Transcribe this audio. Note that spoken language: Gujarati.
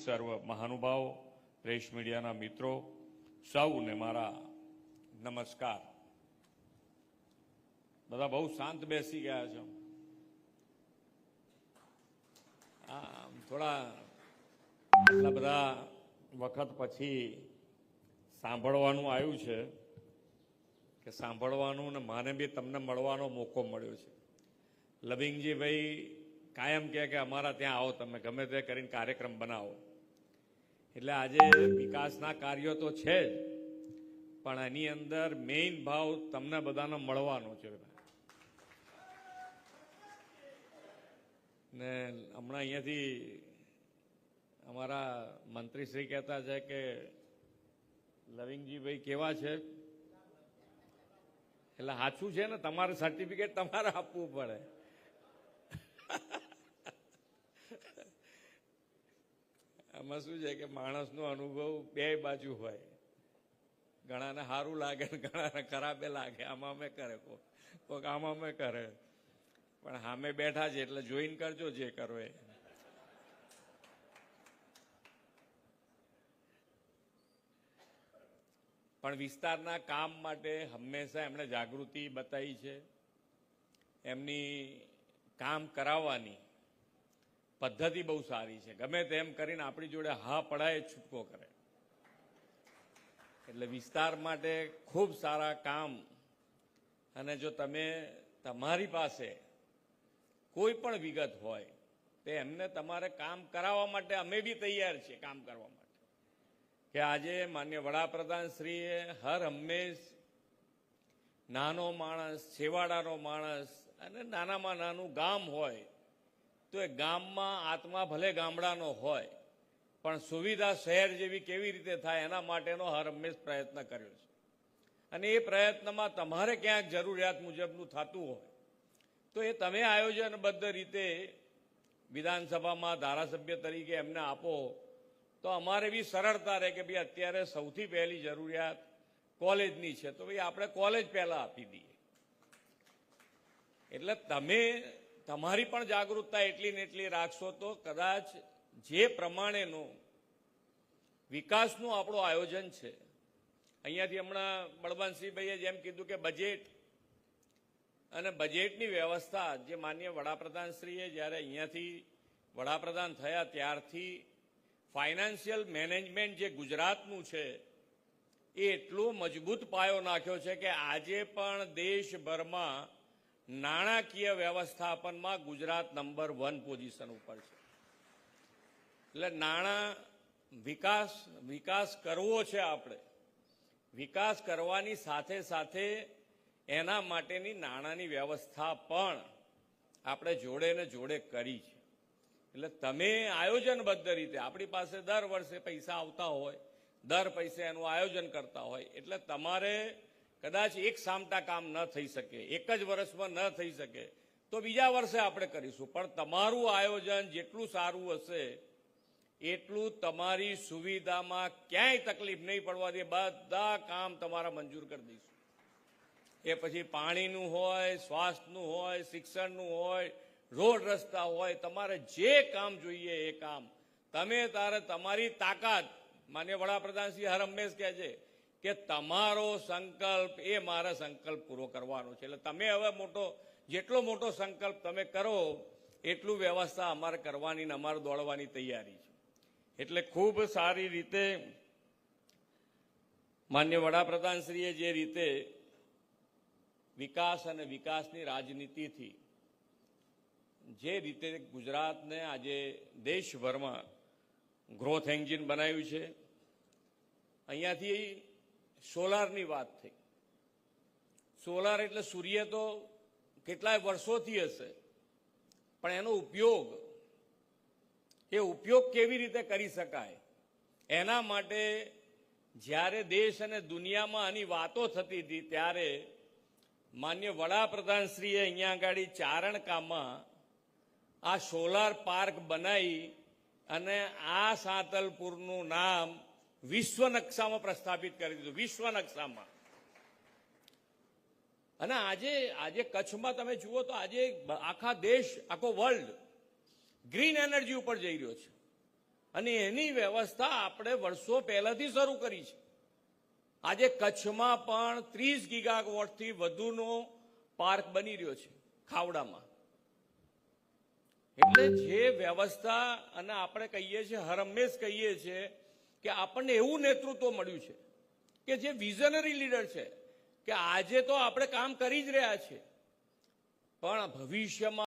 સર્વ મહાનુભાવો, પ્રેસ મીડિયાના મિત્રો, સૌને મારા નમસ્કાર. બધા બહુ શાંત બેસી ગયા છે. થોડા એટલા બધા વખત પછી સાંભળવાનું આવ્યું છે કે સાંભળવાનું ને મને બી તમને મળવાનો મોકો મળ્યો છે. લવિંગજીભાઈ કાયમ કહે કે અમારા ત્યાં આવો, તમે ગમે તે કરીને કાર્યક્રમ બનાવો. એટલે આજે વિકાસના કાર્યો તો છે જ, પણ એની અંદર મેઇન ભાવ તમને બધાને મળવાનો છે. ને હમણાં અહીંયાથી અમારા મંત્રીશ્રી કહેતા છે કે લવિંગજીભાઈ કેવા છે, એટલે સાચું છે ને, તમારે સર્ટિફિકેટ તમારે આપવું પડે. આમાં શું છે કે માણસનો અનુભવ બે બાજુ હોય, ઘણાને સારું લાગે ને ઘણાને ખરાબે લાગે. આમાં અમે કરે, કોઈક આમાં અમે કરે, પણ સામે બેઠા છે એટલે જોઈન કરજો જે કરો એ. પણ વિસ્તારના કામ માટે હંમેશા એમણે જાગૃતિ બતાવી છે. એમની કામ કરાવવાની પદ્ધતિ બહુ સારી છે. ગમે તેમ કરીને આપણી જોડે હા પડાય છૂટકો કરે. એટલે વિસ્તાર માટે ખૂબ સારા કામ. અને જો તમે તમારી પાસે કોઈ પણ વિગત હોય તો એમને તમારે કામ કરાવવા માટે અમે બી તૈયાર છીએ કામ કરવા માટે. કે આજે માન્ય વડાપ્રધાનશ્રીએ હર હંમેશ નાનો માણસ, છેવાડાનો માણસ અને નાનામાં નાનું ગામ હોય તો એ ગામમાં આત્મા ભલે ગામડાનો હોય પણ સુવિધા શહેર જેવી કેવી રીતે થાય એના માટેનો હર હંમેશ પ્રયત્ન કર્યો છે. અને એ પ્રયત્નમાં તમારે ક્યાંક જરૂરિયાત મુજબનું થતું હોય તો એ તમે આયોજનબદ્ધ રીતે વિધાનસભામાં ધારાસભ્ય તરીકે એમને આપો તો અમારે બી સરળતા રહે કે ભાઈ અત્યારે સૌથી પહેલી જરૂરિયાત કોલેજની છે તો ભાઈ આપણે કોલેજ પહેલા આપી દઈએ. એટલે તમે તમારી પણ જાગૃતતા એટલી ને એટલી રાખશો તો કદાચ જે પ્રમાણેનું વિકાસનું આપણું આયોજન છે. અહીંયાથી હમણાં બળવંતસિંહભાઈએ જેમ કીધું કે બજેટ અને બજેટની વ્યવસ્થા જે માન્ય વડાપ્રધાનશ્રીએ જ્યારે અહીંયાથી વડાપ્રધાન થયા ત્યારથી ફાઇનાન્શિયલ મેનેજમેન્ટ જે ગુજરાતનું છે એ એટલો મજબૂત પાયો નાખ્યો છે કે આજે પણ દેશભરમાં નાણાકીય વ્યવસ્થાપનમાં ગુજરાત નંબર 1 પોઝિશન ઉપર છે. એટલે નાણાં વિકાસ કરવો છે. આપણે વિકાસ કરવાની સાથે સાથે એના માટેની નાણાંની વ્યવસ્થા પણ આપણે જોડે ને જોડે કરી છે. એટલે તમે આયોજનબદ્ધ રીતે, આપણી પાસે દર વર્ષે પૈસા આવતા હોય, દર પૈસે એનું આયોજન કરતા હોય, એટલે તમારે કદાચ એક સામટા કામ ન થઈ શકે, એક જ વર્ષમાં ન થઈ શકે તો બીજા વર્ષે આપણે કરીશું. પણ તમારું આયોજન જેટલું સારું હશે એટલું તમારી સુવિધામાં ક્યાંય તકલીફ નહીં પડવા દે. બધા કામ તમારા મંજૂર કરી દઈશું. એ પછી પાણીનું હોય, સ્વાસ્થ્યનું હોય, શિક્ષણનું હોય, રોડ રસ્તા હોય, તમારે જે કામ જોઈએ એ કામ તમે તારે તમારી તાકાત. માન્ય વડાપ્રધાનશ્રી હર હંમેશ કહે છે કે તમારો સંકલ્પ એ મારા સંકલ્પ પૂરો કરવાનો છે. એટલે તમે હવે જેટલો મોટો સંકલ્પ તમે કરો એટલું વ્યવસ્થા અમારે કરવાની ને અમારે દોડવાની તૈયારી છે. એટલે ખૂબ સારી રીતે માન્ય વડાપ્રધાનશ્રીએ જે રીતે વિકાસ અને વિકાસની રાજનીતિથી જે રીતે ગુજરાતને આજે દેશભરમાં ગ્રોથ એન્જિન બનાવ્યું છે. અહીંયાથી સોલારની વાત થઈ. સોલાર એટલે સૂર્ય તો કેટલાય વર્ષોથી હશે, પણ એનો ઉપયોગ કેવી રીતે કરી શકાય એના માટે જ્યારે દેશ અને દુનિયામાં આની વાતો થતી હતી ત્યારે માન્ય વડાપ્રધાનશ્રીએ અહીંયા આગળ ચારણકામાં આ સોલાર પાર્ક બનાવી અને આ સાંતલપુરનું નામ વિશ્વ નકશામાં પ્રસ્થાપિત કરી દીધું. વિશ્વ નકશામાં. અને આજે કચ્છમાં તમે જુઓ તો આજે આખા દેશ, આખો વર્લ્ડ ગ્રીન એનર્જી ઉપર જઈ રહ્યો છે. અને એની વ્યવસ્થા આપણે વર્ષો પહેલાથી શરૂ કરી છે. આજે કચ્છમાં પણ 30 ગીગાવોટથી વધુનો પાર્ક બની રહ્યો છે ખાવડામાં. એટલે જે વ્યવસ્થા, અને આપણે કહીએ છીએ, હરહંમેશ કહીએ છીએ કે આપણને એવું નેતૃત્વ મળ્યું છે કે જે વિઝનરી લીડર છે, કે આજે તો આપણે કામ કરી જ રહ્યા છીએ, પણ ભવિષ્યમાં